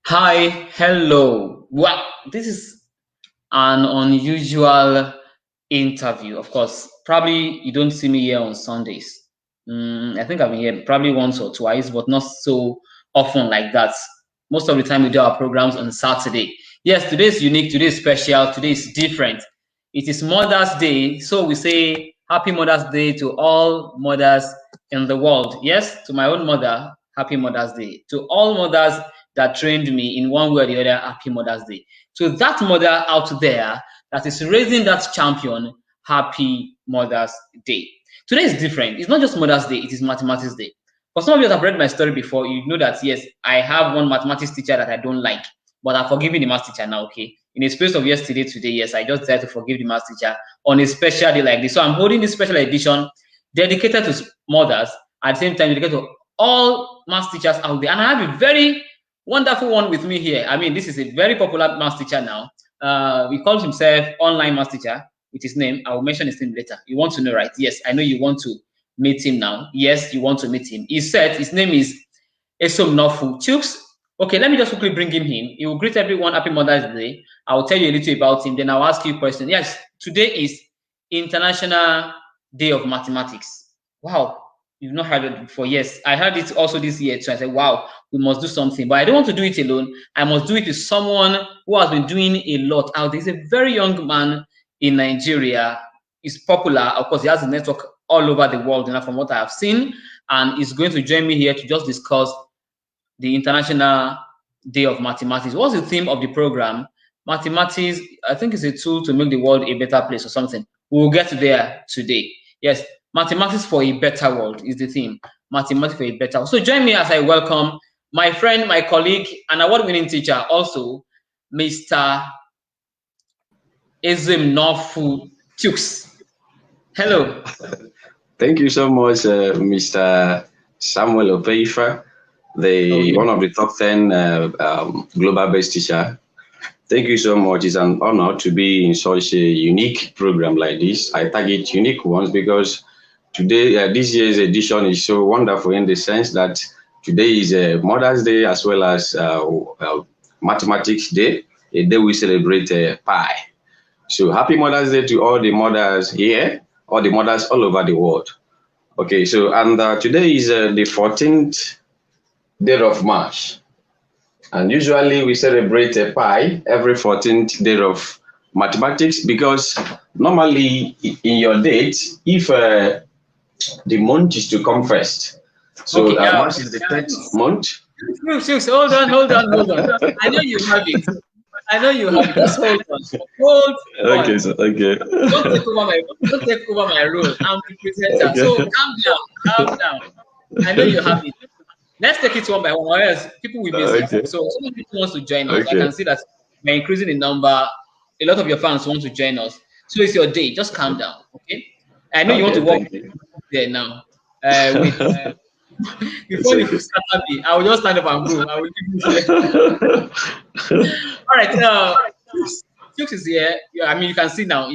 Hi, hello. Wow, this is an unusual interview. Of course, probably you don't see me here on Sundays. I think I've been here probably once or twice, but not so often like that. Most of the time, we do our programs on Saturday. Yes, today is unique, today is special, today is different. It is Mother's Day, so we say Happy Mother's Day to all mothers in the world. Yes, to my own mother, Happy Mother's Day. To all mothers that trained me in one way or the other, Happy Mother's Day. To that mother out there that is raising that champion, Happy Mother's Day. Today is different. It's not just Mother's Day, it is Mathematics Day. For some of you that have read my story before, you know that yes, I have one mathematics teacher that I don't like, but I'm forgiving the math teacher now, okay? In a space of yesterday, today, yes, I just decided to forgive the math teacher on a special day like this. So I'm holding this special edition dedicated to mothers, at the same time dedicated to all math teachers out there. And I have a very wonderful one with me here. I mean, this is a very popular math teacher now. He calls himself online math teacher with his name. I will mention his name later. You want to know, right? Yes, I know you want to meet him now. Yes, you want to meet him. He said his name is Esomnofu. Chuks. Okay, let me just quickly bring him in. He will greet everyone Happy Mother's Day. I will tell you a little about him. Then I'll ask you a question. Yes, today is International Day of Mathematics. Wow, you've not heard it before. Yes, I heard it also this year. So I said, wow, we must do something. But I don't want to do it alone. I must do it with someone who has been doing a lot out there. He's a very young man in Nigeria. He's popular. Of course, he has a network all over the world, from what I have seen. And he's going to join me here to just discuss the International Day of Mathematics. What's the theme of the program? Mathematics, I think, is a tool to make the world a better place or something. We'll get there today. Yes, mathematics for a better world is the theme. Mathematics for a better world. So join me as I welcome my friend, my colleague, and award-winning teacher, also, Mr. Esomnofu Chuks. Hello. Thank you so much, Mr. Samuel Opeifa, one of the top 10 global-based teacher. Thank you so much. It's an honor to be in such a unique program like this. I target unique ones because today, this year's edition is so wonderful in the sense that today is Mother's Day as well as Mathematics Day, a day we celebrate Pi. So happy Mother's Day to all the mothers here, all the mothers all over the world. Okay, so and today is the 14th day of March. And usually we celebrate a Pi every 14th day of mathematics because normally in your date, if the month is to come first. So okay, March is the 10th month. Hold on. I know you have it. Just hold on. Okay, so okay. Don't take over my role. I'm the presenter. Okay. So calm down. I know you have it. Let's take it one by one, or else people will miss it. So some people want to join us. Okay. I can see that we're increasing in number. A lot of your fans want to join us. So it's your day. Just calm down, okay? I know you want to walk there now. Before you start me, I will just stand up and go. I will leave you there. All right. Chuks is here. I mean, you can see now.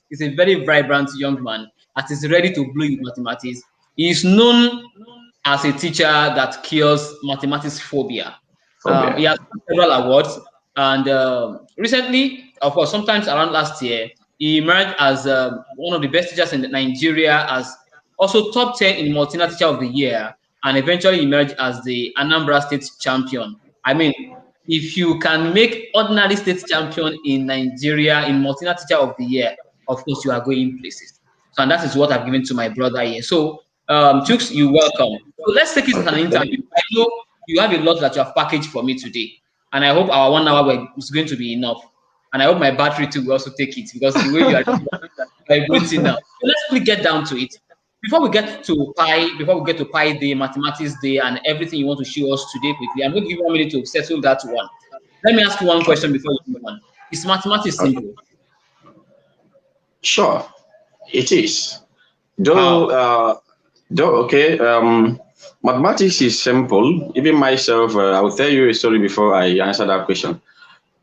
He's a very vibrant young man that is ready to blow with mathematics. He is known as a teacher that cures mathematics phobia. He has won several awards, and recently, of course, sometimes around last year, he emerged as one of the best teachers in Nigeria, as also top 10 in Multina Teacher of the Year, and eventually emerged as the Anambra State Champion. I mean, if you can make ordinary state champion in Nigeria in Multina Teacher of the Year, of course, you are going places. So, and that is what I've given to my brother here. So, Chuks, you're welcome. So let's take it as an interview. I know you have a lot that you have packaged for me today, and I hope our 1 hour is going to be enough. And I hope my battery too will also take it because the way you are vibrating now. So let's quickly get down to it. Before we get to Pi Day, Mathematics Day, and everything you want to show us today quickly, I'm going to give you 1 minute to settle that one. Let me ask you one question before you move on. Is mathematics simple? Sure, it is. Mathematics is simple. Even myself, I will tell you a story before I answer that question.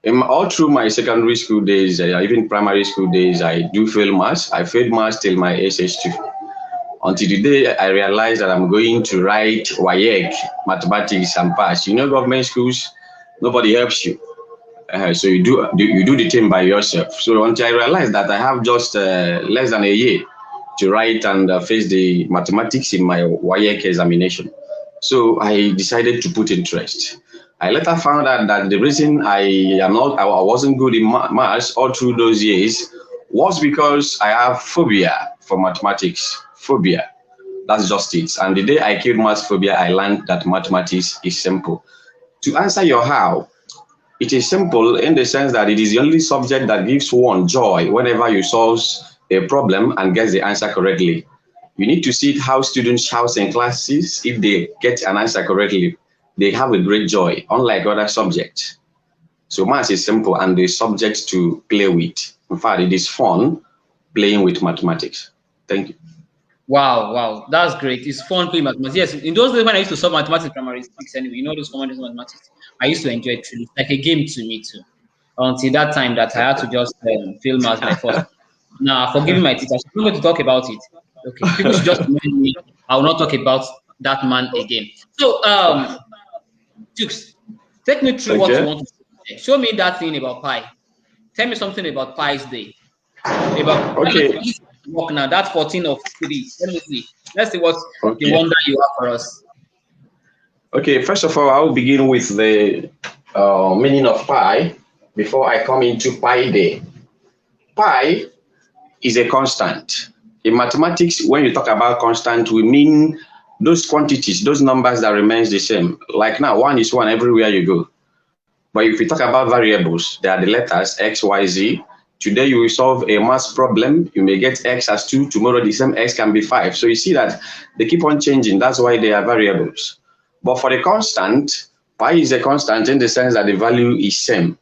All through my secondary school days, even primary school days, I do fail maths. I failed maths till my SS2. until the day I realized that I'm going to write WAEC, mathematics, and pass. You know, government schools, nobody helps you. So you do the thing by yourself. So until I realized that I have just less than a year to write and face the mathematics in my WAEC examination. So I decided to put interest. I later found out that the reason I wasn't good in maths all through those years was because I have phobia for mathematics. Phobia. That's just it. And the day I killed maths phobia, I learned that mathematics is simple. To answer your how, it is simple in the sense that it is the only subject that gives one joy whenever you solve a problem and get the answer correctly. You need to see how students shout in classes if they get an answer correctly. They have a great joy, unlike other subjects. So maths is simple and the subject to play with. In fact, it is fun playing with mathematics. Thank you. Wow, that's great. It's fun playing mathematics. Yes, in those days when I used to solve mathematics in primary six anyway, you know those common mathematics, I used to enjoy it truly. It's like a game to me too. Until that time that I had to just fail maths by force. Now, forgiving my teachers, I'm not going to talk about it. Okay, people should just remind me. I will not talk about that man again. So, Chuks, take me through what you want to say. Show me that thing about pi. Tell me something about Pi's Day. About work now. That's 14 of 3. Let me see. Let's see what the wonder you have for us. Okay, first of all, I'll begin with the meaning of pi before I come into Pi Day. Pi is a constant. In mathematics, when you talk about constant, we mean those quantities, those numbers that remains the same. Like now, 1 is 1 everywhere you go. But if you talk about variables, they are the letters X, Y, Z. Today you will solve a math problem. You may get X as 2. Tomorrow the same X can be 5. So you see that they keep on changing. That's why they are variables. But for the constant, pi is a constant in the sense that the value is same.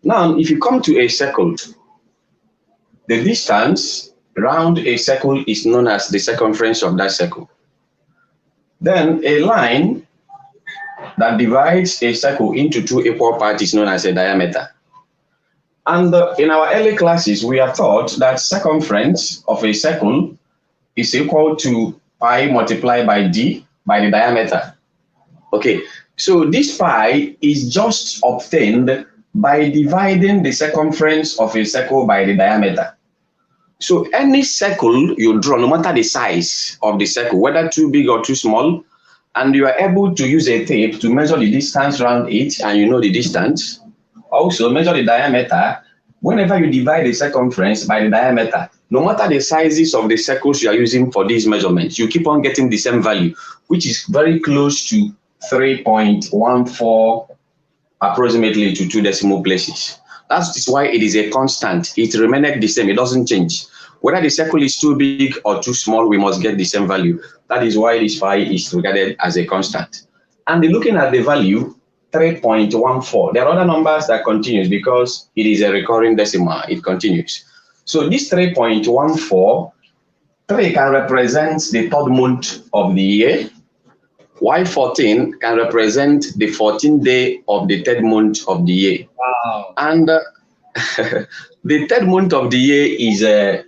Now, if you come to a circle, the distance around a circle is known as the circumference of that circle. Then a line that divides a circle into 2 equal parts is known as a diameter. And in our early classes, we are taught that circumference of a circle is equal to pi multiplied by d by the diameter. Okay, so this pi is just obtained by dividing the circumference of a circle by the diameter. So any circle you draw, no matter the size of the circle, whether too big or too small, and you are able to use a tape to measure the distance around it, and you know the distance, also measure the diameter. Whenever you divide the circumference by the diameter, no matter the sizes of the circles you are using for these measurements, you keep on getting the same value, which is very close to 3.14 approximately to 2 decimal places. That is why it is a constant. It remains the same. It doesn't change. Whether the circle is too big or too small, we must get the same value. That is why this pi is regarded as a constant. And looking at the value, 3.14. There are other numbers that continues because it is a recurring decimal. It continues. So this 3.14, 3 can represent the 3rd month of the year, while 14 can represent the 14th day of the 3rd month of the year. Wow. And the 3rd month of the year is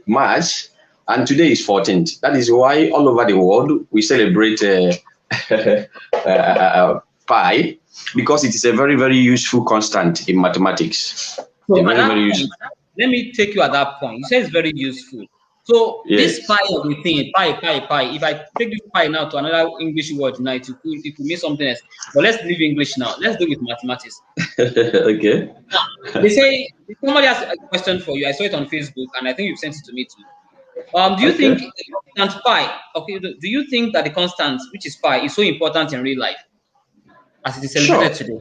March, and today is 14th. That is why all over the world we celebrate pi, because it is a very, very useful constant in mathematics. So very useful. Let me take you at that point. You say it's very useful. So yes. This pi of the thing, pi. If I take this pi now to another English word now, it could mean something else. But let's leave English now. Let's do it with mathematics. Okay. Now, they say somebody asked a question for you. I saw it on Facebook, and I think you've sent it to me too. Do you think the constant pi? Okay. Do you think that the constant, which is pi, is so important in real life as it is celebrated today?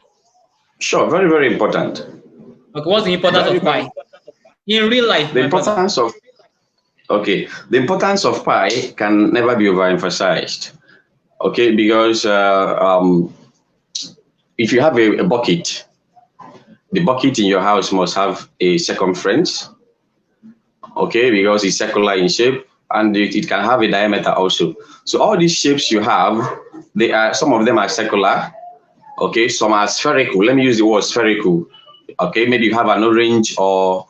Sure. Very, very important. Okay. What's the importance of pi in real life? The importance of the importance of pi can never be overemphasized. Okay, because if you have a bucket, the bucket in your house must have a circumference. Okay, because it's circular in shape, and it can have a diameter also. So all these shapes you have, some of them are circular. Okay, some are spherical. Let me use the word spherical. Okay, maybe you have an orange or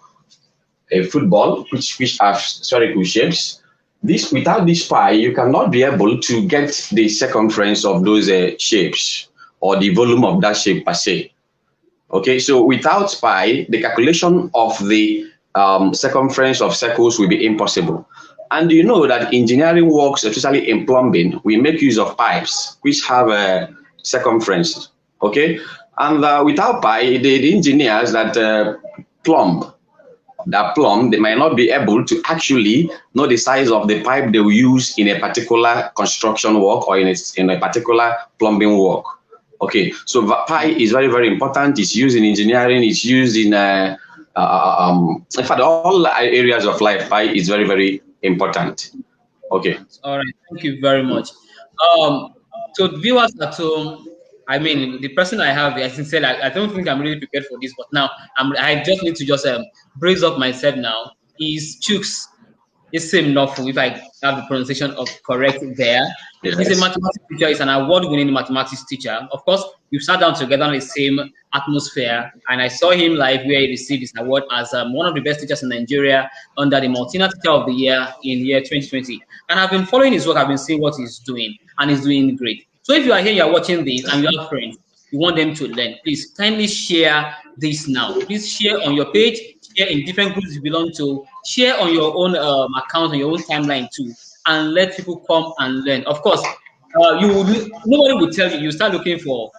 a football, which have spherical shapes. This without this pi, you cannot be able to get the circumference of those shapes or the volume of that shape per se. Okay, so without pi, the calculation of the circumference of circles will be impossible. And you know that engineering works, especially in plumbing, we make use of pipes which have a circumference. Okay, and without pi, the engineers that plumb, they might not be able to actually know the size of the pipe they will use in a particular construction work or in a particular plumbing work. Okay, so pi is very, very important. It's used in engineering. It's used in fact, all areas of life. Pi is very, very important. Okay. All right. Thank you very much. So viewers at home, I mean, the person I have, I sincerely, I don't think I'm really prepared for this, but now I just need to just brace up myself now. Is Chuks Esomnofu, if I have the pronunciation of correct there. Yes. He's a mathematics teacher. He's an award-winning mathematics teacher. Of course, we've sat down together in the same atmosphere, and I saw him live where he received his award as one of the best teachers in Nigeria under the Multina Teacher of the Year in year 2020. And I've been following his work. I've been seeing what he's doing, and he's doing great. So if you are here, you're watching this, and you have friends, you want them to learn, please kindly share this now. Please share on your page, share in different groups you belong to, share on your own account, on your own timeline too, and let people come and learn. Of course, nobody will tell you. You start looking for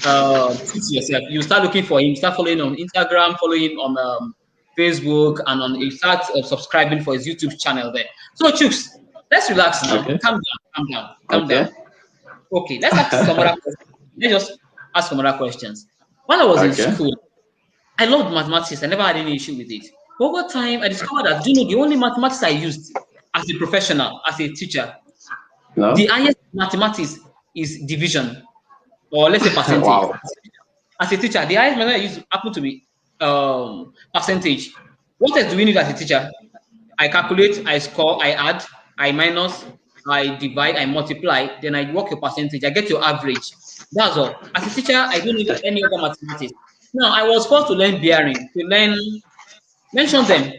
yourself. You start looking for him. Start following on Instagram, following on Facebook, and you start subscribing for his YouTube channel there. So Chuks, let's relax now. Okay. Calm down. Okay, let's ask some other questions. Let's just ask some other questions. While I was in school, I loved mathematics. I never had any issue with it. But over time, I discovered that, the only mathematics I used as a professional, as a teacher, the highest mathematics is division, or let's say percentage. Wow. As a teacher, the highest mathematics I use happen to be percentage. What else do we need as a teacher? I calculate, I score, I add, I minus, I divide, I multiply, then I work your percentage. I get your average. That's all. As a teacher, I don't need any other mathematics. Now, I was forced to learn bearing, mention them.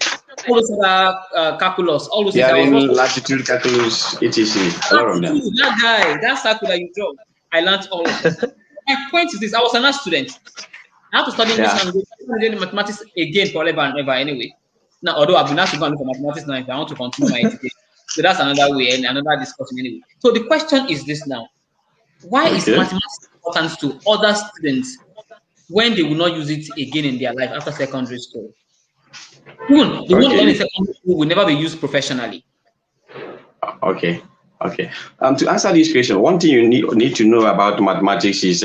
All those other calculus, all those bearing, latitude, calculus, etc. That guy, that circular you draw, I learned all of them. My point is this: I was an art student. I have to study English language, study mathematics again forever and ever. Anyway, now although I've been asked to go and look for mathematics now, if I want to continue my education, so that's another way and another discussion. Anyway, so the question is this now: why is mathematics important to other students when they will not use it again in their life after secondary school? Even the one learning in secondary school will never be used professionally. Okay. To answer this question, one thing you need to know about mathematics is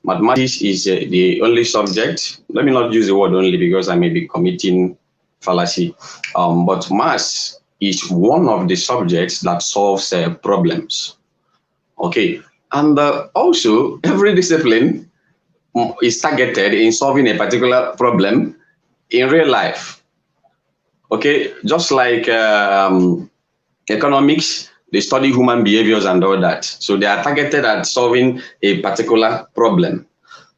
mathematics is the only subject. Let me not use the word only because I may be committing fallacy. But maths is one of the subjects that solves problems. Okay, and also every discipline is targeted in solving a particular problem in real life. Okay, just like economics, they study human behaviors and all that. So they are targeted at solving a particular problem.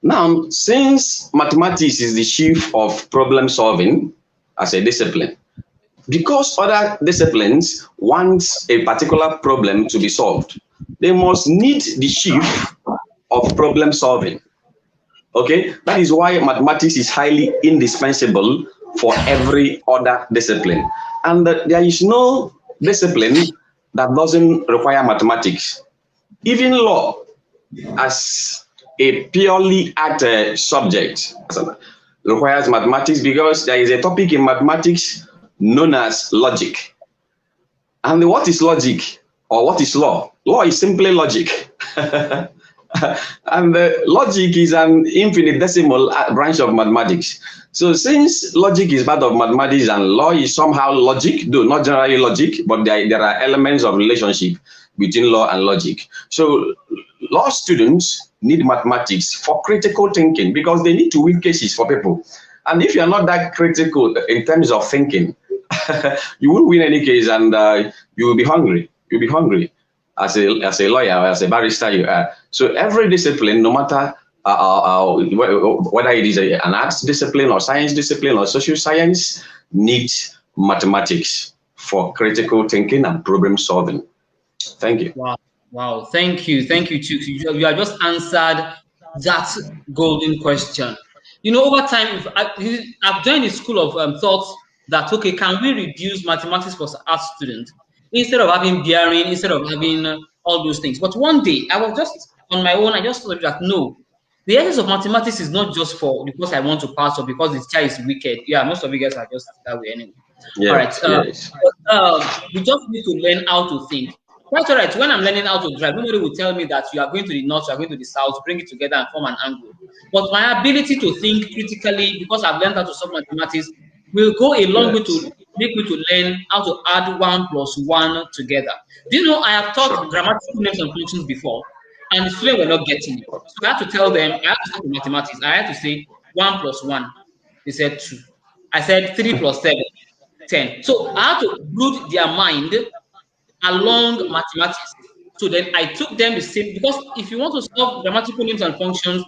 Now, since mathematics is the chief of problem solving as a discipline, because other disciplines want a particular problem to be solved, they must need the chief of problem solving. Okay, that is why mathematics is highly indispensable for every other discipline. And there is no discipline that doesn't require mathematics. Even law, as a purely art subject, requires mathematics because there is a topic in mathematics known as logic. And what is logic or what is law? Law is simply logic. And logic is an infinitesimal branch of mathematics. So since logic is part of mathematics and law is somehow logic, though not generally logic, but there are elements of relationship between law and logic. So law students need mathematics for critical thinking because they need to win cases for people. And if you're not that critical in terms of thinking, you won't win any case and you will be hungry. You'll be hungry as a lawyer or as a barrister you are. So every discipline, no matter whether it is an arts discipline or science discipline or social science, needs mathematics for critical thinking and problem solving. Thank you. Wow. Thank you, Chuks. You have just answered that golden question. Over time, I've joined a school of thought that, okay, can we reduce mathematics for art students instead of having bearing, instead of having all those things? But one day, I was just on my own. I just thought that no, the essence of mathematics is not just for because I want to pass or because this child is wicked. Yeah, most of you guys are just that way anyway. Yes, all right. Yes. We just need to learn how to think. That's all right. When I'm learning how to drive, nobody will tell me that you are going to the north, you are going to the south, bring it together and form an angle. But my ability to think critically, because I've learned how to solve mathematics, will go a long way to make me to learn how to add 1 + 1 together. Do you know I have taught grammatical names and functions before, and the students were not getting it. So I had to tell them, I had to start with mathematics. I had to say 1 + 1. They said 2. I said 3 + 7, 10. So I had to build their mind along mathematics. So then I took them the same, because if you want to solve grammatical names and functions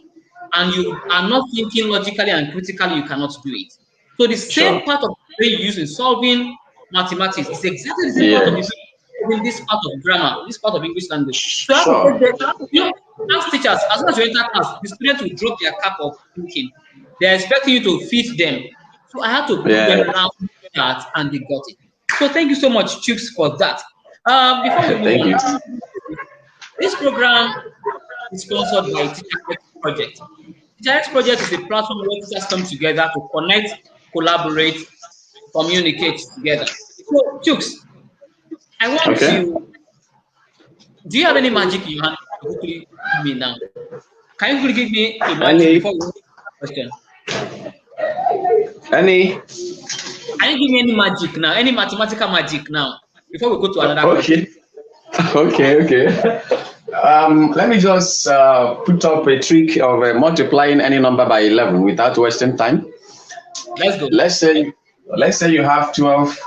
and you are not thinking logically and critically, you cannot do it. So the same part of the brain you use in solving mathematics is exactly the same part of the brain in this part of grammar, this part of English language. So I have to take as teachers, as soon as you enter class, the students will drop their cap of thinking. They're expecting you to feed them. So I had to put them around that, and they got it. So thank you so much, Chuks, for that. Before we move on, this program is sponsored by TeacherX Project. TeacherX Project is a platform where teachers come together to connect, collaborate, communicate together. So, Chuks, I want you. Do you have any magic in your hand to quickly give me now? Can you quickly give me a magic before we move to the question? Can you give me any magic now? Any mathematical magic now before we go to another question? Okay. Let me just put up a trick of multiplying any number by 11 without wasting time. Let's go. Let's say you have 12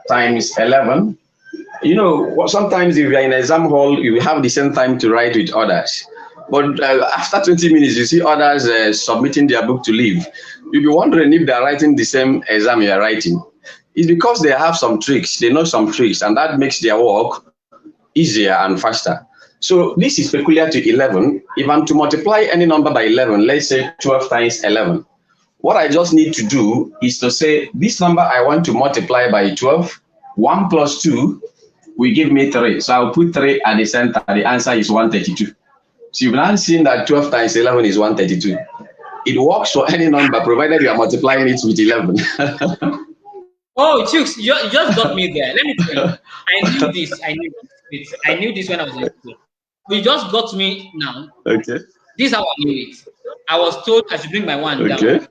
times 11. Sometimes if you're in an exam hall, you have the same time to write with others. But after 20 minutes, you see others submitting their book to leave. You'll be wondering if they're writing the same exam you're writing. It's because they have some tricks. They know some tricks, and that makes their work easier and faster. So this is peculiar to 11. If I'm to multiply any number by 11, let's say 12 times 11, what I just need to do is to say this number I want to multiply by 12, 1 + 2 will give me 3. So I'll put 3 at the center. The answer is 132. So you've now seen that 12 times 11 is 132. It works for any number provided you are multiplying it with 11. Oh, Chuks, you just got me there. Let me tell you. I knew this when I was in school. You just got me now. Okay. This is how I knew it. I was told I should bring my 1 down. Add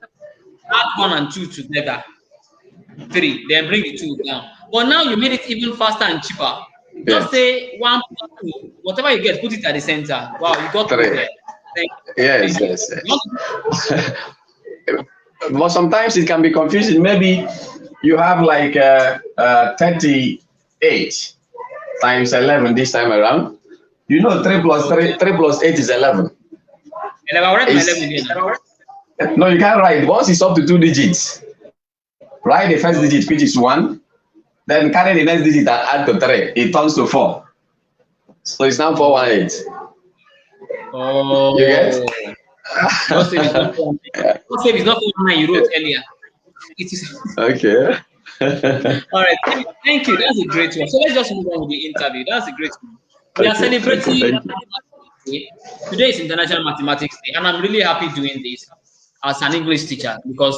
1 and 2 together. 3. Then bring the 2 down. But now you made it even faster and cheaper. Just say 1 + 2. Whatever you get, put it at the center. Wow, you got 3 there. Yes. But sometimes it can be confusing. Maybe you have like 38 times 11 this time around. 3 + 8 is 11. And I've already 11 again. No, you can't write. Once it's up to 2 digits, write the first digit, which is 1. Then carry the next digit and add to 3. It turns to 4. So it's now 418. Oh. You get? Don't say it's not 419 you wrote earlier. It is. Okay. All right. Thank you. That's a great one. So let's just move on with the interview. That's a great one. We are celebrating. Today is International Mathematics Day, and I'm really happy doing this as an English teacher because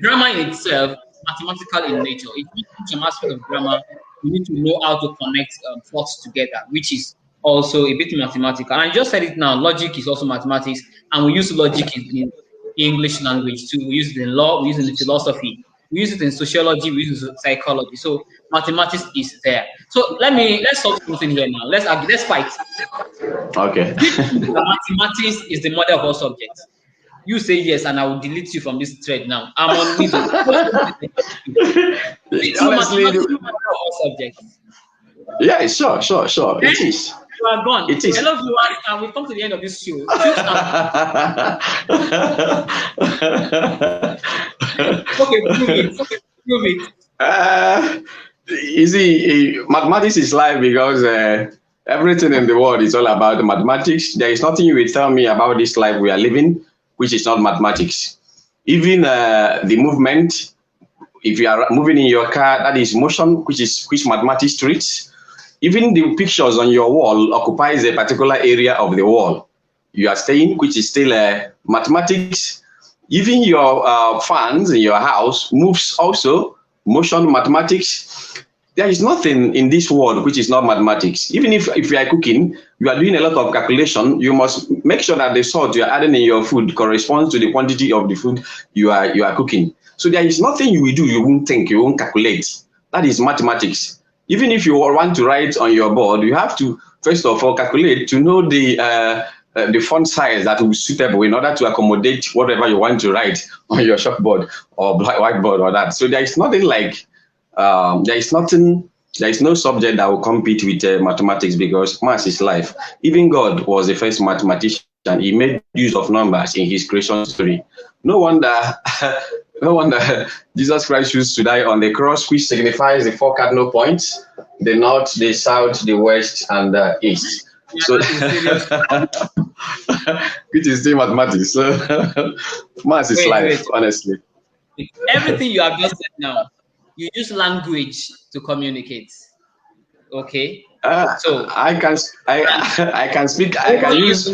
grammar in itself, mathematical in nature. If you teach an aspect of grammar, you need to know how to connect thoughts together, which is also a bit mathematical. And I just said it now, logic is also mathematics, and we use logic in English language too. We use it in law, we use it in philosophy, we use it in sociology, we use it in psychology. So mathematics is there. So let's solve something here now. Let's argue, let's fight. Okay. Mathematics is the mother of all subjects. You say yes, and I will delete you from this thread now. I'm on middle. Honestly, subjects. Yeah, sure. It is. You are gone. It is. Hello, everyone, and we've come to the end of this show. Okay, prove it. You see, mathematics is life because everything in the world is all about mathematics. There is nothing you will tell me about this life we are living, which is not mathematics. Even the movement, if you are moving in your car, that is motion, which mathematics treats. Even the pictures on your wall occupies a particular area of the wall you are staying, which is still mathematics. Even your fans in your house moves also, motion, mathematics. There is nothing in this world which is not mathematics. Even if you are cooking, you are doing a lot of calculation. You must make sure that the salt you are adding in your food corresponds to the quantity of the food you are cooking. So there is nothing you will do you won't think, you won't calculate. That is mathematics. Even if you want to write on your board, you have to first of all calculate to know the font size that will be suitable in order to accommodate whatever you want to write on your chalkboard or whiteboard or that. So there is nothing like there is no subject that will compete with mathematics, because math is life. Even God was the first mathematician. He made use of numbers in his creation story. No wonder, no wonder Jesus Christ used to die on the cross, which signifies the four cardinal points: the north, the south, the west, and the east. So, which is still mathematics. So, math is life, honestly. Everything you have just said now, you use language to communicate. Okay, so I can speak. I can use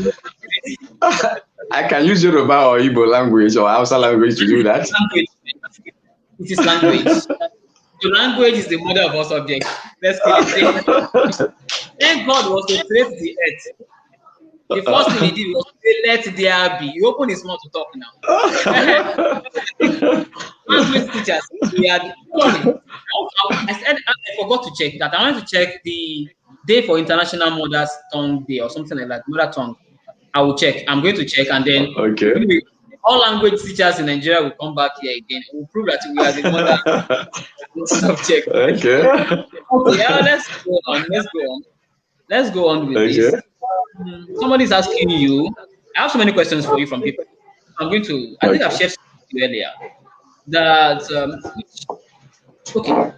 I can use Yoruba or Igbo language or Hausa language to do that. Language. It is language. So language is the mother of all subjects. Let's kill it. Then God was to create the earth. The first thing he did was to say, "Let there be." He opened his mouth to talk now. Language teachers, we are sorry. I said I forgot to check that. I wanted to check the day for International Mother's Tongue Day or something like that. Mother tongue. I will check. I'm going to check, and then Okay. all language teachers in Nigeria will come back here again. We'll prove that we are the mother subject. Okay. Okay, let's go on. Let's go on with this. Somebody's asking you. I have so many questions for you from people. I'm going to. I think I've shared something earlier that. Okay,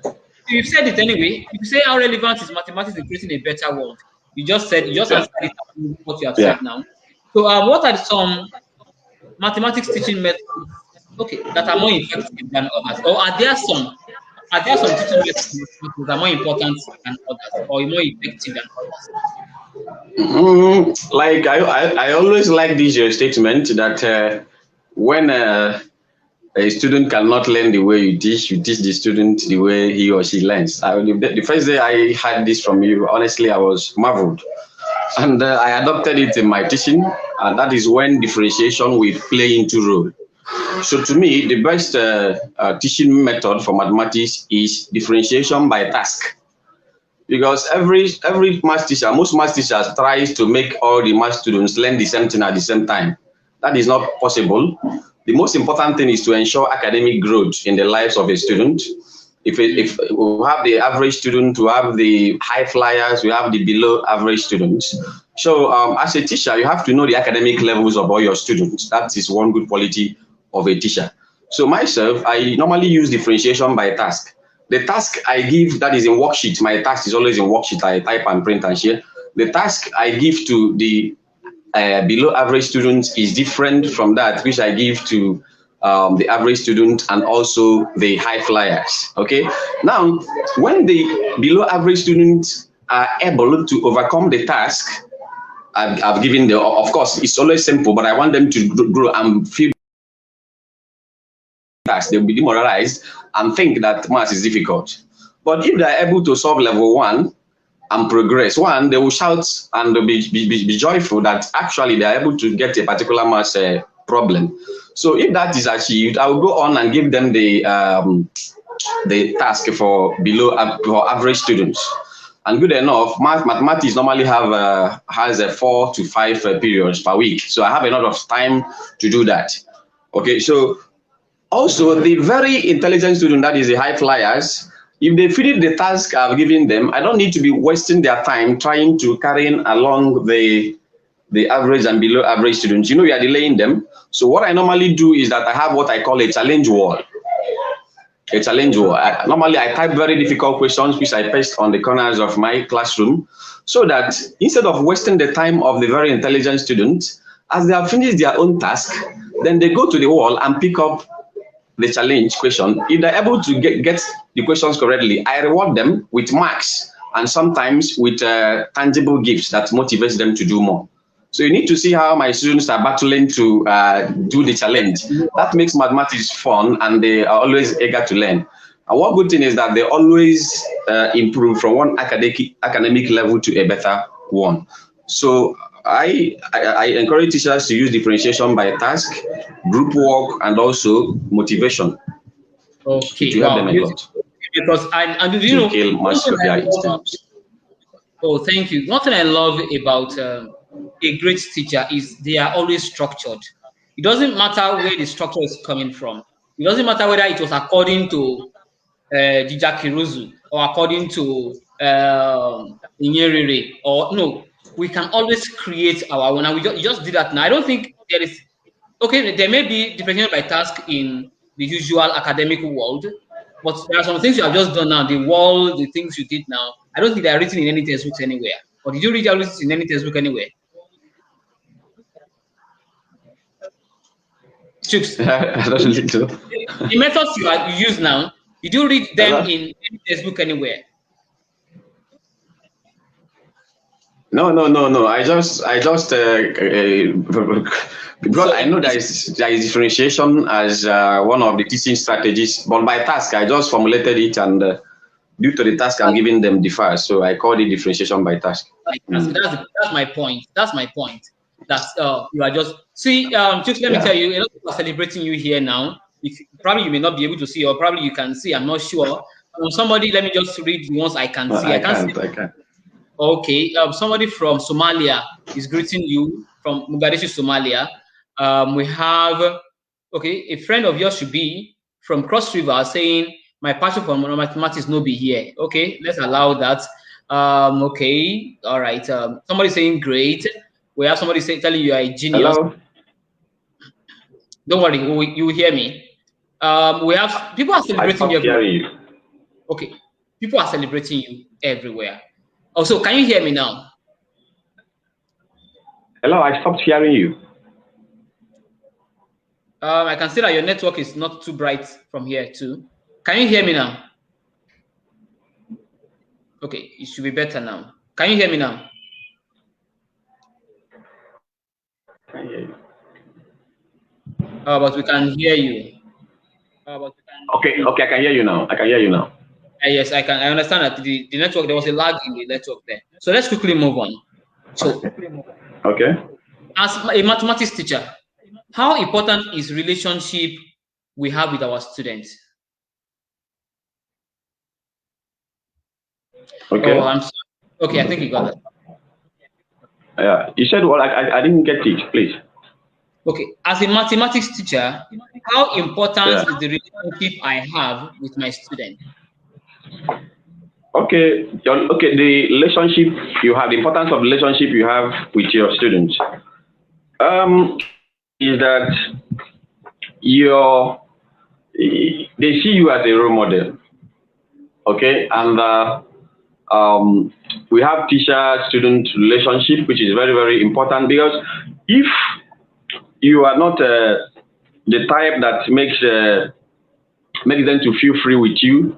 you've said it anyway. You say how relevant is mathematics in creating a better world. You just answered it what you have said now. So, what are some mathematics teaching methods, okay, that are more effective than others, or are there some teaching methods that are more important than others, or more effective than others? Like I always like this your statement that when a student cannot learn the way you teach the student the way he or she learns. The first day I heard this from you, honestly, I was marveled. And I adopted it in my teaching, and that is when differentiation will play into role. So to me, the best teaching method for mathematics is differentiation by task. Because every math teacher, most math teachers tries to make all the math students learn the same thing at the same time. That is not possible. The most important thing is to ensure academic growth in the lives of a student. If we have the average student, we have the high flyers, we have the below average students. So as a teacher, you have to know the academic levels of all your students. That is one good quality of a teacher. So myself, I normally use differentiation by task. The task I give that is in worksheet, my task is always in worksheet. I type and print and share. The task I give to the below average students is different from that which I give to the average student and also the high flyers. Okay. Now, when the below average students are able to overcome the task I've given them, of course, it's always simple, but I want them to grow and feel task. They'll be demoralized and think that math is difficult. But if they're able to solve level 1 and progress, they will shout and be joyful that actually they are able to get a particular math problem. So if that is achieved, I will go on and give them the task for for average students. And good enough, mathematics normally has 4 to 5 periods per week. So I have a lot of time to do that. Okay, so also the very intelligent student, that is the high flyers, if they finish the task I've given them, I don't need to be wasting their time trying to carry along the average and below average students. You know, you are delaying them. So what I normally do is that I have what I call a challenge wall. a challenge. Normally, I type very difficult questions which I paste on the corners of my classroom, so that instead of wasting the time of the very intelligent students, as they have finished their own task, then they go to the wall and pick up the challenge question. If they're able to get the questions correctly, I reward them with marks and sometimes with tangible gifts that motivates them to do more. So you need to see how my students are battling to do the challenge. That makes mathematics fun, and they are always eager to learn. And one good thing is that they always improve from one academic level to a better one. So I encourage teachers to use differentiation by task, group work, and also motivation Okay, to help them wow. a lot. Because you know, kill most of their exams. oh, thank you. One thing I love about a great teacher is they are always structured. It doesn't matter where the structure is coming from. It doesn't matter whether it was according to Jija Kiruzu or according to Inyerere, or no, we can always create our own. And you just did that now. I don't think there is, okay, there may be differentiation by task in the usual academic world, but there are some things you have just done now, the wall, the things you did now. I don't think they are written in any textbooks anywhere. Or did you read all this in any textbook anywhere? Chuks, I don't think so. the methods you use now, did you read them in any textbook anywhere? No. I just because I know there is differentiation as one of the teaching strategies, but by task I just formulated it, and due to the task I'm giving them differ, so I called it differentiation by task. That's my point. That's my point. That's you are just just let me tell you, a lot of people are celebrating you here now. If probably you may not be able to see, or probably you can see. I'm not sure. Somebody, let me just read the ones I can see. I can't. Okay, somebody from Somalia is greeting you from Mogadishu, Somalia. We have a friend of yours should be from Cross River saying my passion for mathematics no be here. Okay, let's allow that. Okay, all right. Somebody saying great. We have somebody telling you are a genius. Hello? Don't worry, you will hear me. We have people are celebrating you everywhere. Okay, people are celebrating you everywhere. Also, can you hear me now? Hello, I stopped hearing you. I can see that your network is not too bright from here too. Can you hear me now? Okay, it should be better now. Can you hear me now? I can hear you. But we can hear you. Okay, I can hear you now. Yes, I can. I understand that the network, there was a lag in the network there. So let's quickly move on. So, okay. As a mathematics teacher, how important is relationship we have with our students? Okay. Oh, I'm sorry. Okay, I think you got that. Yeah, you said what? I didn't get it, please. Okay, as a mathematics teacher, how important is the relationship I have with my student? Okay, the relationship you have, the importance of the relationship you have with your students, is that they see you as a role model, okay, and we have teacher-student relationship, which is very, very important, because if you are not the type that makes them to feel free with you,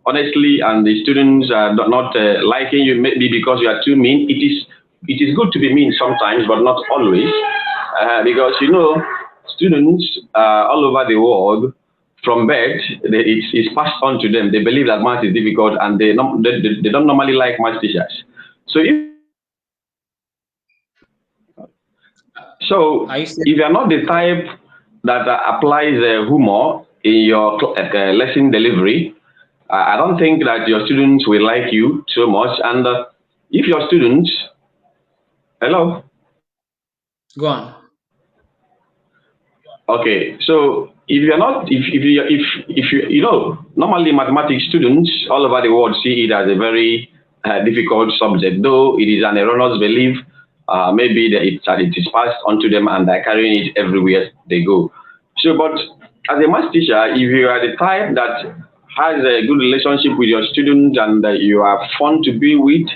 honestly, and the students are not liking you, maybe because you are too mean. It is good to be mean sometimes, but not always, because students all over the world, from birth, it's passed on to them. They believe that math is difficult, and they don't normally like math teachers. So if you're not the type that applies humor in your lesson delivery, I don't think that your students will like you so much. And if your students, hello, go on. Okay, so if you're not, if you normally mathematics students all over the world see it as a very difficult subject, though it is an erroneous belief. Maybe that it is passed on to them and they're carrying it everywhere they go. So, but as a math teacher, if you are the type that has a good relationship with your students and you are fun to be with,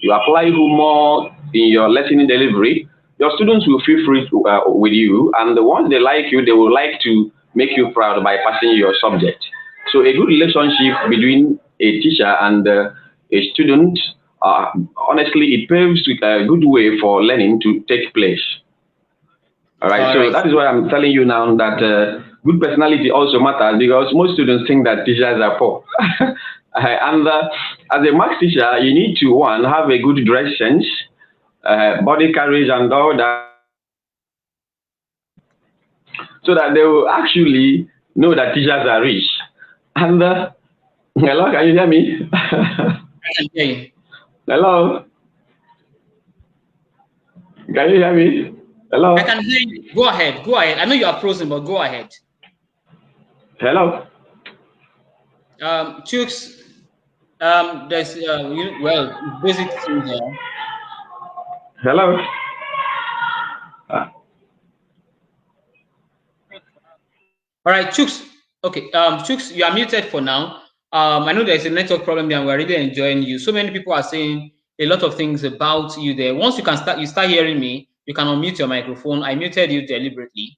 you apply humor in your lesson delivery, your students will feel free with you, and once they like you, they will like to make you proud by passing your subject. So a good relationship between a teacher and a student, honestly, it paves a good way for learning to take place. All right, so that is why I'm telling you now that good personality also matters, because most students think that teachers are poor. And as a math teacher, you need to, one, have a good dress sense, body carriage and all that, so that they will actually know that teachers are rich. And hello, can you hear me? I can hear you. Hello? Can you hear me? Hello? I can hear you. Go ahead. Go ahead. I know you are frozen, but go ahead. Hello? Chuks, there's, well, basic thing here. Hello? All right, Chuks. Okay, Chuks, you are muted for now. I know there's a network problem there, and we're really enjoying you. So many people are saying a lot of things about you there. Once you start hearing me, you can unmute your microphone. I muted you deliberately.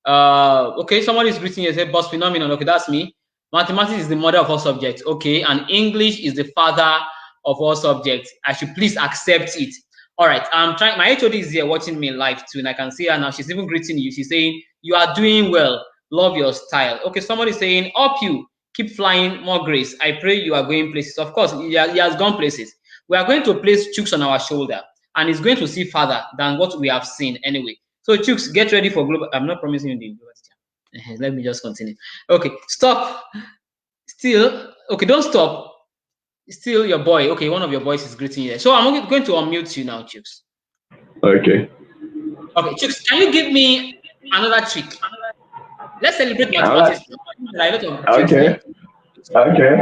Okay, someone is greeting you, say boss phenomenon. Okay, that's me. Mathematics is the mother of all subjects. Okay, and English is the father of all subjects. I should please accept it. All right, I'm trying. My HOD is here watching me live too, and I can see her now. She's even greeting you. She's saying you are doing well. Love your style. Okay, somebody saying up you. Keep flying, more grace. I pray you are going places. Of course, he has gone places. We are going to place Chuks on our shoulder, and he's going to see farther than what we have seen anyway. So Chuks, get ready for global. I'm not promising you the university. Let me just continue. Okay, stop. Still, okay, don't stop. Still, your boy. Okay, one of your boys is greeting you. So I'm going to unmute you now, Chuks. Okay. Okay, Chuks, can you give me another trick? Let's celebrate mathematics. Okay. Okay.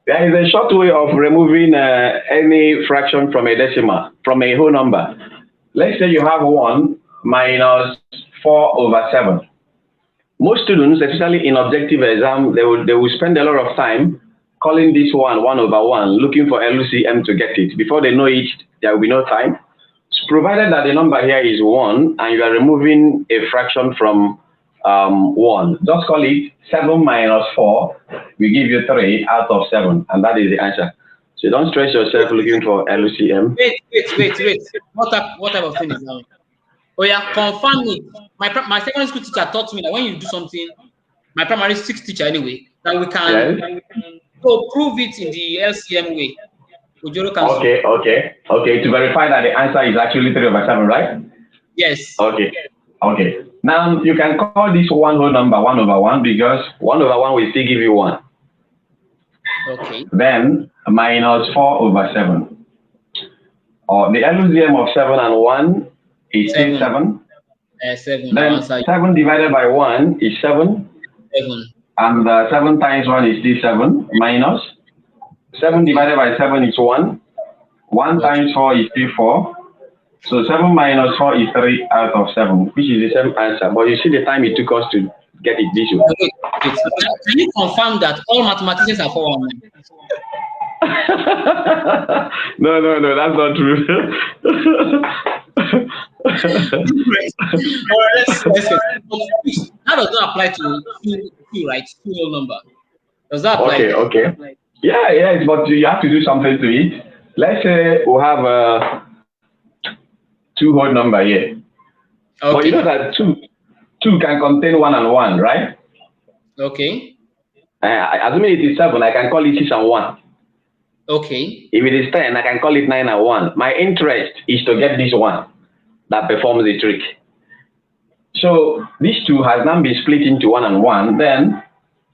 There is a short way of removing any fraction from a decimal, from a whole number. Let's say you have 1 minus 4/7. Most students, especially in objective exam, they will spend a lot of time calling this 1/1/1, looking for LCM to get it. Before they know it, there will be no time. So provided that the number here is 1 and you are removing a fraction from 1, just call it 7 minus 4 will give you 3 out of 7, and that is the answer. So don't stress yourself looking for LCM. Wait. What type of thing is that? Oh yeah, confirm it. My secondary school teacher taught me that when you do something, my primary 6 teacher anyway, that we can so prove it in the LCM way. Okay. To verify that the answer is actually 3/7, right? Yes. Okay. Now you can call this one whole number 1/1 because 1/1 will still give you 1. Okay. Then minus 4/7. Or the LCM of 7 and 1 is 7. 7. Then 7 divided by 1 is 7. 7. And 7 times 1 is still 7. Minus 7 divided by 7 is 1. 1 times 4 is still 4. So 7 minus 4 is 3 out of 7, which is the same answer. But you see the time it took us to get it this way. Wait. Can you confirm that all mathematicians are 419? No, that's not true. All right, let's that does not apply to Q, right? Q whole number. Does that apply? Okay. Yes, but you have to do something to it. Let's say we have a 2 whole number here. Okay. But you know that 2 can contain 1 and 1, right? Okay. Assuming it is 7, I can call it 6 and 1. Okay. If it is 10, I can call it 9 and 1. My interest is to get this one that performs the trick. So this 2 has now been split into 1 and 1. Then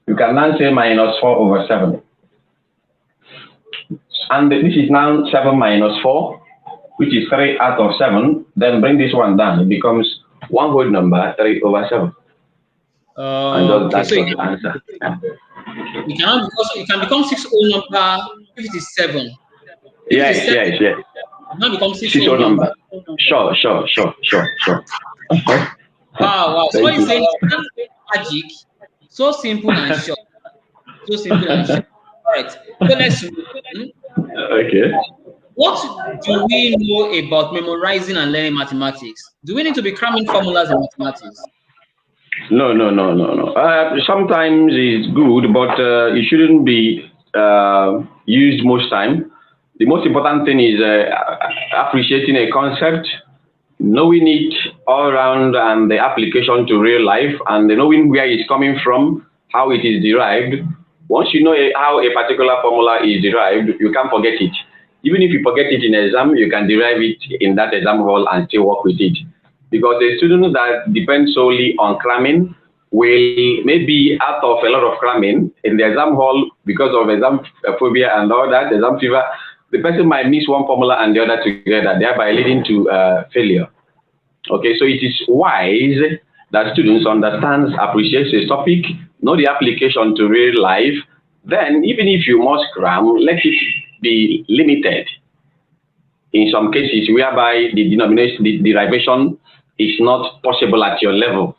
you can now say minus 4/7. And this is now 7 minus 4, which is 3 out of 7. Then bring this one down. It becomes one whole number, 3/7. And that's the answer. It can become 6 whole number if it is 7. Yes. It now becomes 6 whole number. Sure. Wow. So what you saying? Magic So simple and short. So simple and short. All right. So let's move on. Okay. What do we know about memorizing and learning mathematics? Do we need to be cramming formulas in mathematics? No, no, no, no, no. Sometimes it's good, but it shouldn't be used most time. The most important thing is appreciating a concept, knowing it all around and the application to real life, and knowing where it's coming from, how it is derived. Once you know how a particular formula is derived, you can't forget it. Even if you forget it in exam, you can derive it in that exam hall and still work with it. Because a student that depends solely on cramming will maybe out of a lot of cramming in the exam hall because of exam phobia and all that, exam fever, the person might miss one formula and the other together, thereby leading to failure. Okay, so it is wise that students understand, appreciate the topic, know the application to real life. Then, even if you must cram, let it be limited. In some cases, whereby the denomination, the derivation is not possible at your level.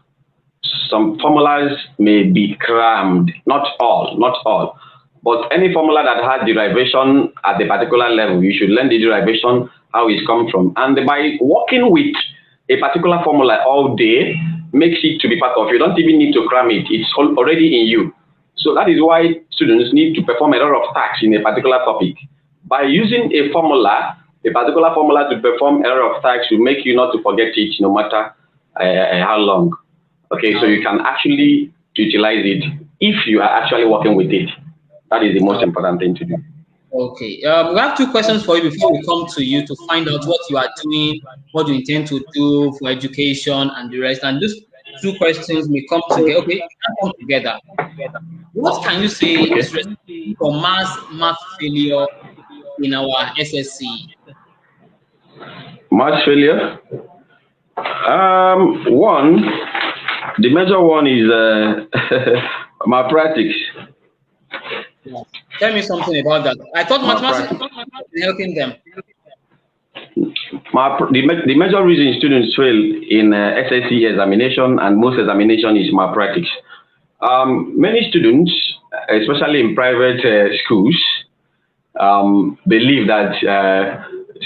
Some formulas may be crammed, not all, not all. But any formula that has derivation at the particular level, you should learn the derivation, how it's come from. And by working with a particular formula all day makes it to be part of you. You don't even need to cram it. It's already in you. So that is why students need to perform a lot of tasks in a particular topic. By using a formula, a particular formula to perform a lot of tasks will make you not to forget it no matter how long. Okay, so you can actually utilize it if you are actually working with it. That is the most important thing to do. Okay. We have two questions for you before we come to you to find out what you are doing, what you intend to do for education and the rest. And these two questions may come together. Okay, they can come together. What can you say Okay. is responsible for math failure in our SSC? Math failure. One, the major one is malpractice. Yeah. Tell me something about that. I thought mathematics was helping them. The major reason students fail in SSC examination and most examination is malpractice. Many students, especially in private schools, believe that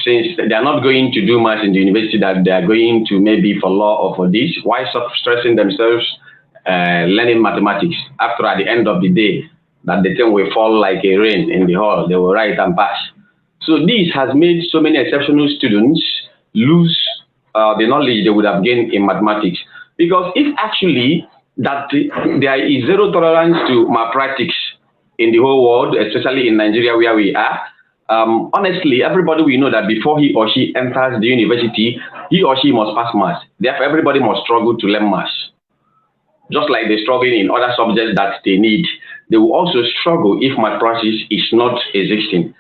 since they are not going to do much in the university, that they are going to maybe for law or for this, why stop stressing themselves learning mathematics? After at the end of the day, that the thing will fall like a rain in the hall, they will write and pass. So this has made so many exceptional students lose the knowledge they would have gained in mathematics. Because if actually that there is zero tolerance to malpractice in the whole world, especially in Nigeria where we are, honestly, everybody will know that before he or she enters the university, he or she must pass maths. Therefore, everybody must struggle to learn maths. Just like they're struggling in other subjects that they need, they will also struggle if malpractice is not existing.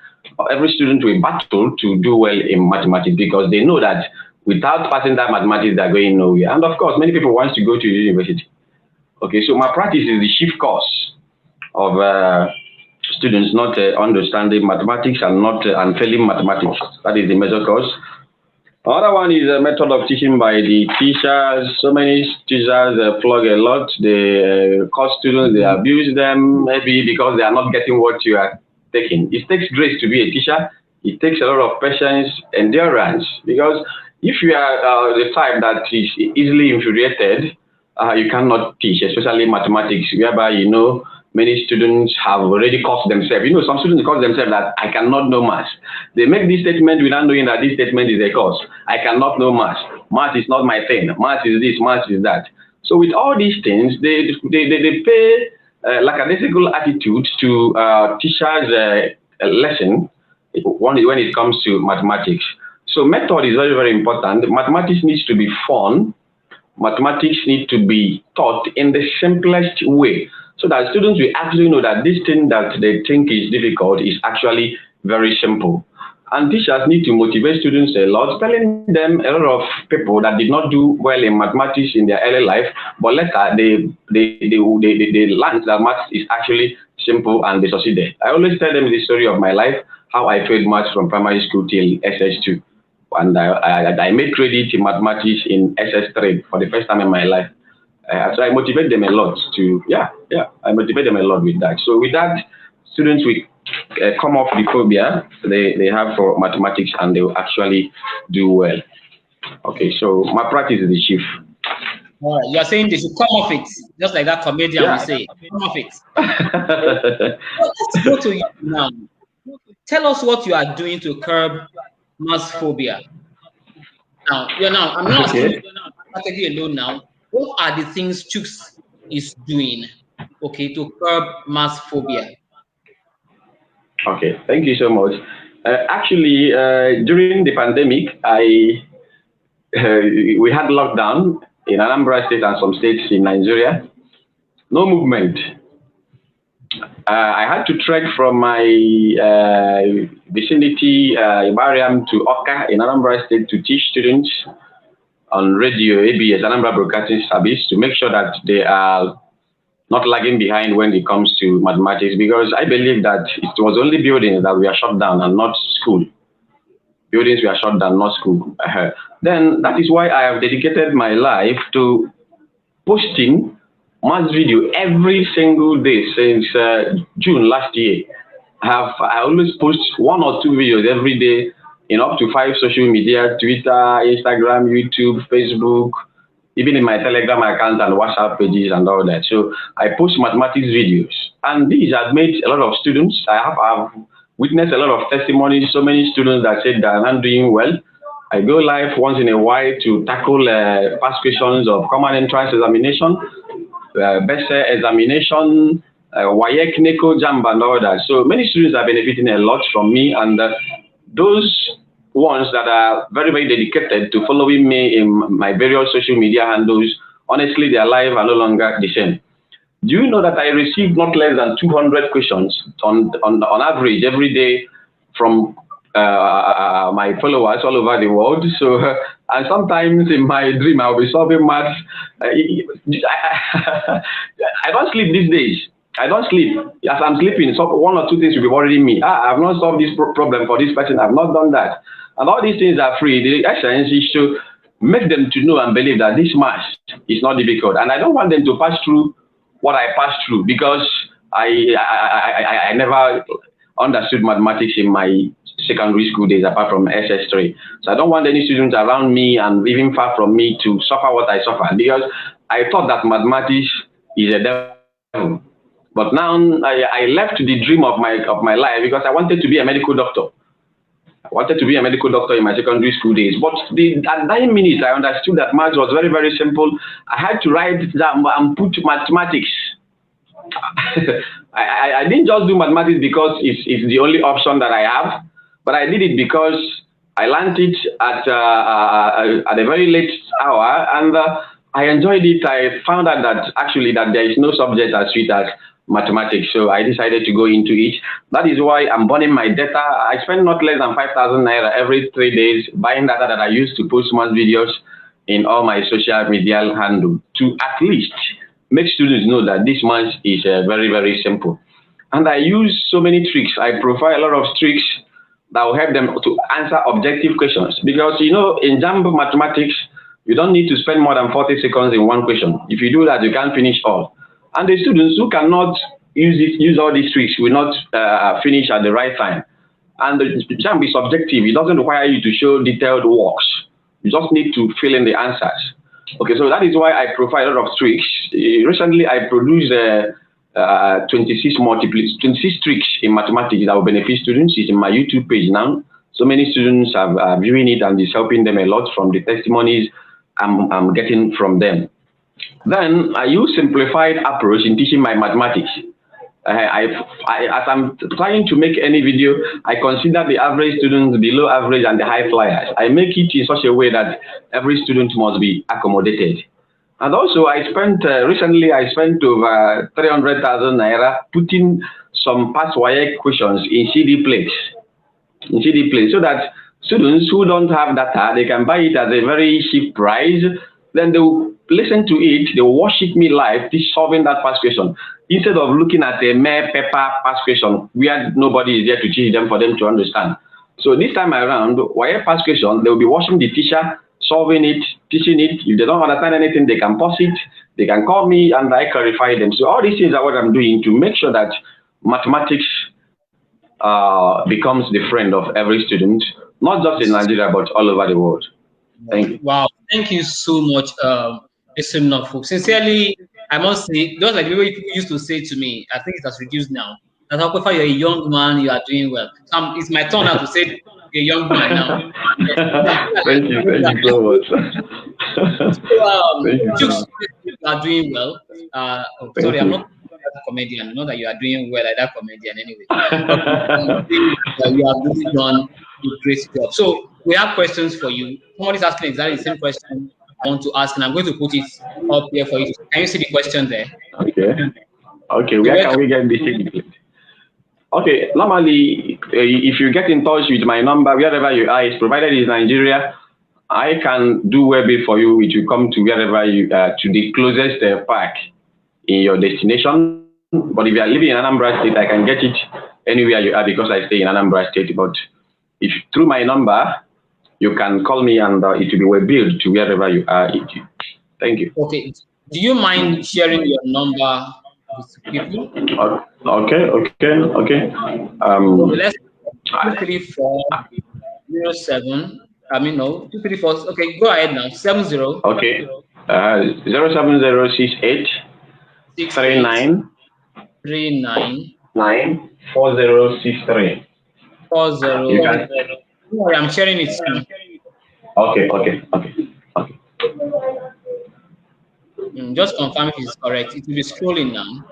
Every student will battle to do well in mathematics because they know that without passing that mathematics, they're going nowhere. And of course, many people want to go to university. Okay, so malpractice is the chief cause of students not understanding mathematics and not and failing mathematics. That is the major cause. Another one is a method of teaching by the teachers. So many teachers flog a lot. They cause students, they abuse them, maybe because they are not getting what you are taking. It takes grace to be a teacher. It takes a lot of patience, endurance, because if you are the type that is easily infuriated, you cannot teach, especially mathematics, whereby many students have already caused themselves. Some students cause themselves that I cannot know math. They make this statement without knowing that this statement is a cause. I cannot know math. Math is not my thing. Math is this, math is that. So with all these things, they pay lackadaisical attitude to teachers' lesson when it comes to mathematics. So method is very, very important. Mathematics needs to be fun. Mathematics need to be taught in the simplest way, so that students will actually know that this thing that they think is difficult is actually very simple. And teachers need to motivate students a lot, telling them a lot of people that did not do well in mathematics in their early life, but later they learned that math is actually simple and they succeeded. I always tell them the story of my life, how I failed maths from primary school till SS2. And I made credit in mathematics in SS3 for the first time in my life. So I motivate them a lot to, I motivate them a lot with that. So with that, students will come off the phobia they have for mathematics, and they will actually do well. Okay, so my practice is the chief. All right, you are saying they should come off it, just like that comedian will say, come off it. Well, let's go to you now. Tell us what you are doing to curb math phobia. Now, I'm not asking strategy alone now. What are the things Chuks is doing, okay, to curb math phobia? Okay, thank you so much. Actually, during the pandemic, we had lockdown in Anambra State and some states in Nigeria. No movement. I had to trek from my vicinity, Ibariam, to Oka in Anambra State to teach students on radio, ABS, Anambra Broadcasting Service, to make sure that they are not lagging behind when it comes to mathematics, because I believe that it was only buildings that were shut down and not school. Buildings were shut down, not school. Then that is why I have dedicated my life to posting math video every single day since June last year. I always post 1 or 2 videos every day in up to 5 social media: Twitter, Instagram, YouTube, Facebook, even in my Telegram account and WhatsApp pages and all that. So I post mathematics videos, and these have made a lot of students. I've witnessed a lot of testimonies. So many students that said that I'm doing well. I go live once in a while to tackle past questions of common entrance examination, best examination, WAEC, NECO, JAMB, and all that. So many students are benefiting a lot from me, and those ones that are very, very dedicated to following me in my various social media handles, honestly, their lives are no longer the same. Do you know that I receive not less than 200 questions on average every day from my followers all over the world? So, and sometimes in my dream, I'll be solving maths. I don't sleep these days. I don't sleep. As I'm sleeping, so 1 or 2 things will be worrying me. I've not solved this problem for this person. I've not done that. And all these things are free. The essence is to make them to know and believe that this math is not difficult. And I don't want them to pass through what I passed through, because I never understood mathematics in my secondary school days apart from SS3. So I don't want any students around me and even far from me to suffer what I suffered, because I thought that mathematics is a devil. But now I left the dream of my life because I wanted to be a medical doctor. I wanted to be a medical doctor in my secondary school days. But at 9 minutes, I understood that maths was very, very simple. I had to write down and put mathematics. I didn't just do mathematics because it's the only option that I have, but I did it because I learned it at a very late hour, and I enjoyed it. I found out that actually that there is no subject as sweet as mathematics, so I decided to go into it. That is why I'm burning my data. I spend not less than 5,000 naira every 3 days buying data that I use to post math videos in all my social media handle, to at least make students know that this math is very, very simple. And I use so many tricks. I profile a lot of tricks that will help them to answer objective questions, because in JAMB mathematics, you don't need to spend more than 40 seconds in one question. If you do that, you can't finish all. And the students who cannot use all these tricks will not finish at the right time. And the JAMB is objective. It doesn't require you to show detailed works. You just need to fill in the answers. Okay, so that is why I profile a lot of tricks. Recently, I produced 26 tricks in mathematics that will benefit students. It's in my YouTube page now. So many students are viewing it, and it's helping them a lot from the testimonies I'm getting from them. Then I use simplified approach in teaching my mathematics. As I'm trying to make any video, I consider the average students, below average, and the high flyers. I make it in such a way that every student must be accommodated. And also, recently I spent over 300,000 naira putting some past WAEC questions in CD plates, so that students who don't have data, they can buy it at a very cheap price. Then they will listen to it, they will worship me live, solving that past question, instead of looking at a mere paper past question where nobody is there to teach them for them to understand. So this time around, WAEC past question, they will be watching the teacher solving it, teaching it. If they don't understand anything, they can pause it. They can call me and I clarify them. So all these things are what I'm doing to make sure that mathematics becomes the friend of every student, not just in Nigeria, but all over the world. Thank you. Wow, thank you so much, Esomnofu. Sincerely, I must say, just like the way people used to say to me, I think it has reduced now. That how you're a young man, you are doing well. So it's my turn now to say a young man now. Thank you so much. Chuks, you are doing well. Sorry, I'm not a comedian. Not that you are doing well like that comedian anyway. You have really done a great job. So we have questions for you. Somebody's asking exactly the same question I want to ask, and I'm going to put it up here for you. Can you see the question there? Okay. Where can we get this signal? Okay, normally, if you get in touch with my number, wherever you are, it's provided in Nigeria, I can do webby for you. It will come to wherever you to the closest park in your destination. But if you are living in Anambra State, I can get it anywhere you are because I stay in Anambra State. But if through my number, you can call me and it will be web-billed to wherever you are. Thank you. Okay. Do you mind sharing your number with people? Okay. Let's 23407. I mean, no, 234. Okay, go ahead now. 70. Okay. 07068 39 4063. 40. I'm sharing it soon. Okay. Just confirm if it's correct. It will be scrolling now.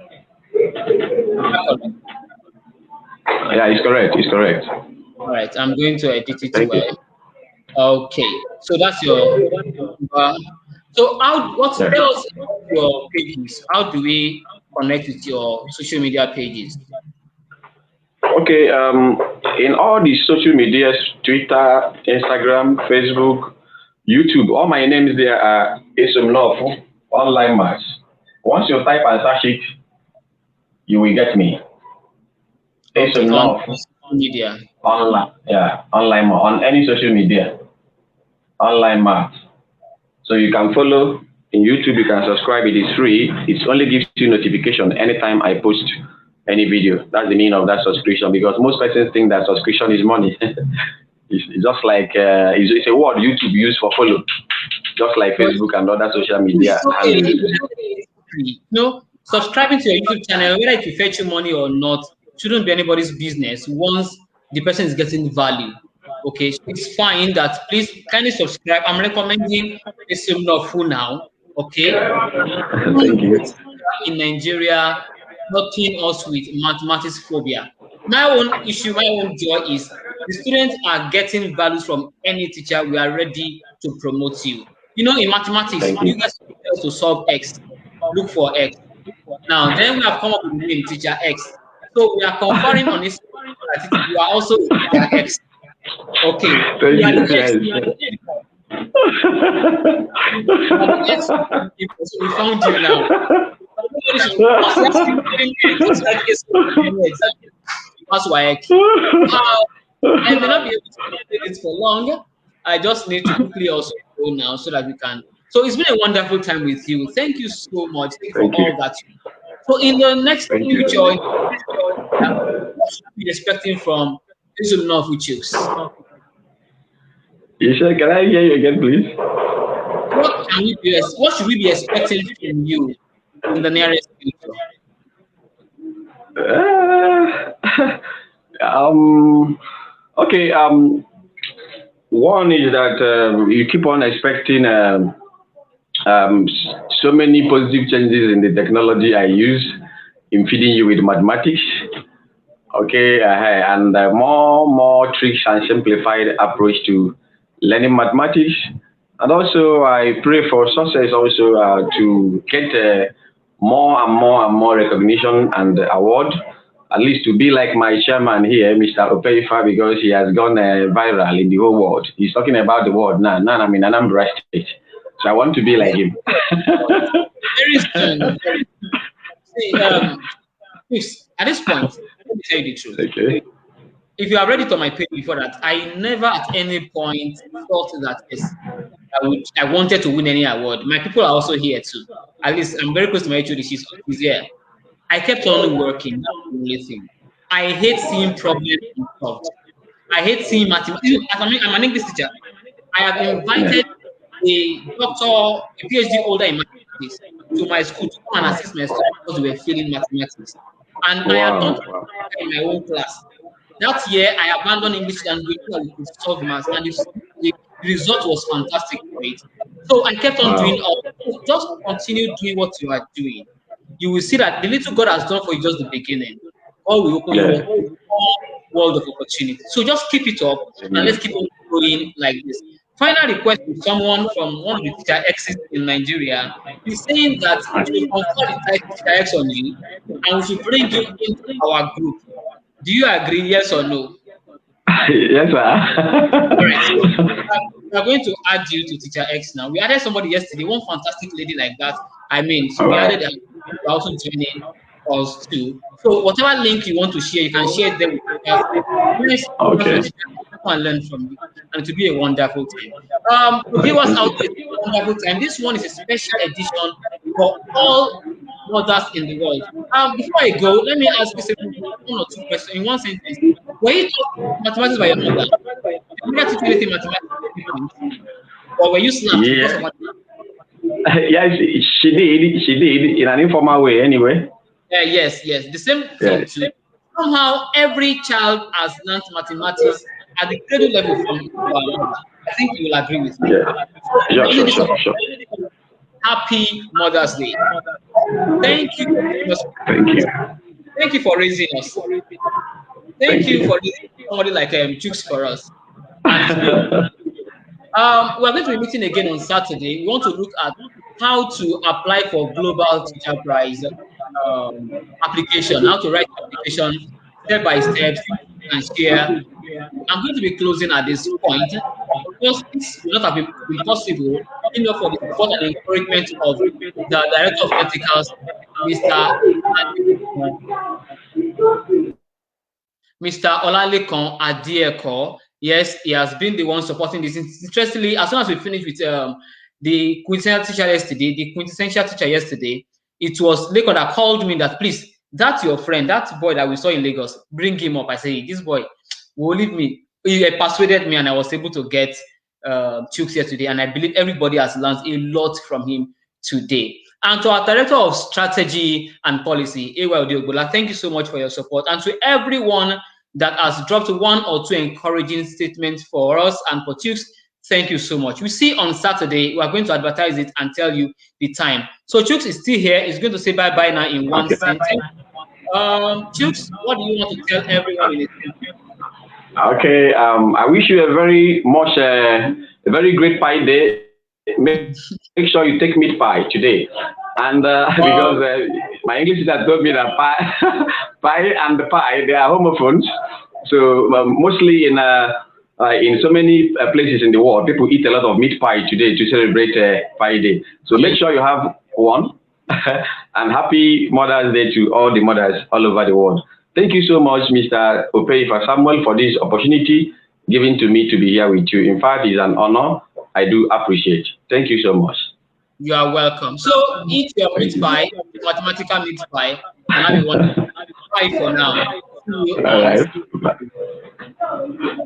Yeah, it's correct. All right, I'm going to edit it well. Okay, so that's your so tell us your pages. How do we connect with your social media pages? Okay, in all the social medias, Twitter, Instagram, Facebook, YouTube, all my names there are Esomnofu, online maths. Once you type and search it, you will get me. Esomnofu. On media. Online, online on any social media. Online maths. So you can follow in YouTube, you can subscribe, it is free. It only gives you notification anytime I post any video. That's the meaning of that subscription, because most persons think that subscription is money. It's just like it's a word YouTube use for follow, just like Facebook and other social media. No, subscribing to your YouTube channel, whether it will fetch you money or not, shouldn't be anybody's business once the person is getting value. Okay, so it's fine that please kindly subscribe. I'm recommending Esomnofu now. Okay, thank you. In Nigeria, helping us with mathematics phobia. My own issue, my own joy is the students are getting values from any teacher. We are ready to promote you. You know, in mathematics, you guys to solve X, look for X. Now, then we have come up with the name TeacherX. So we are conferring on this. You are also Teacher X. Okay. We found you now. That's why I may not be able to do it for long. I just need to quickly also go now so that we can. So it's been a wonderful time with you. Thank you so much for all that. So in the next future, what should we be expecting from Esomnofu Chuks? Can I hear you again, please? What should we be expecting from you in the nearest future? Okay. One is that you keep on expecting so many positive changes in the technology I use in feeding you with mathematics. Okay, and more tricks and simplified approach to learning mathematics. And also, I pray for success also to get more and more recognition and award, at least to be like my chairman here, Mr. Opeifa, because he has gone viral in the whole world. He's talking about the world now. Now I'm in Anambra State. So I want to be like him. Very soon. See, at this point, let me tell you the truth. Okay. If you are ready to my page before that, I never at any point thought that yes, I wanted to win any award. My people are also here too. At least I'm very close to my HOD. She's here. I kept on working. That's the only thing. I hate seeing problems unsolved. I hate seeing mathematics. I'm an English teacher. I have invited a doctor, a PhD holder in mathematics to my school to come and assist my students because they were failing mathematics. And I had done Wow. in my own class. That year, I abandoned English language so I could solve maths, and the result was fantastic for it. So I kept on doing all. Just continue doing what you are doing. You will see that the little God has done for you just the beginning. God will open you up to more world of opportunity. So just keep it up and let's keep on growing like this. Final request to someone from one of the teacher X's in Nigeria is saying that we should confer the title teacher X on you and we should bring you into our group. Do you agree? Yes or no? Yes, sir. All right. So we are going to add you to Teacher X now. We added somebody yesterday, one fantastic lady like that. I mean, so we added her also joining us too. So whatever link you want to share, you can share them with us. Please Okay. and learn from you, and to be a wonderful time. To viewers Thank out you. there, it's a wonderful time. This one is a special edition for all mothers in the world. Before I go, let me ask you one or two questions in one sentence. Were you taught mathematics by your mother? Did your mother teach you anything mathematics? Or were you slapped because of Yeah. mathematics? Yes, she did. She did in an informal way, anyway. Yes, yes. The same thing Yes. too. Somehow every child has learned mathematics at the grade level from our mother. I think you will agree with me. Yeah. So we're Sure, using sure, this sure, sure. opportunity. Happy Mother's Day. Thank you for giving us. Thank you. Thank you for raising us. Thank Thank you you. for raising somebody like Chuks for us. And to be we're going to be meeting again on Saturday. We want to look at how to apply for Global Teacher Prize application, how to write application step by step and share. I'm going to be closing at this point. Of course, this will not have been possible enough for the support and encouragement of the Director of Technicals, Mr. Mr. Olalekan Adieko. Yes, he has been the one supporting this. Interestingly, as soon as we finished with the quintessential teacher yesterday, it was Lekon that called me that, please, that's your friend, that boy that we saw in Lagos, bring him up. I say, this boy will leave me. He persuaded me and I was able to get Chuks here today. And I believe everybody has learned a lot from him today. And to our Director of Strategy and Policy, Ewa Odiogola, thank you so much for your support. And to everyone that has dropped one or two encouraging statements for us and for Chuks, thank you so much. We see on Saturday, we are going to advertise it and tell you the time. So Chuks is still here. He's going to say bye-bye now in one sentence. Chuks, what do you want to tell everyone in it? Okay. I wish you a very great pie day. Make sure you take meat pie today. And because my English teacher told me that pie and the pie, they are homophones. So mostly in so many places in the world, people eat a lot of meat pie today to celebrate Pie Day. So make sure you have one. And happy Mother's Day to all the mothers all over the world. Thank you so much, Mr. Opeifa Samuel, for this opportunity given to me to be here with you. In fact, it's an honor. I do appreciate. Thank you so much. You are welcome. So eat your meat pie, mathematical meat pie, and have a wonderful. Bye for now. See you All on right. Bye.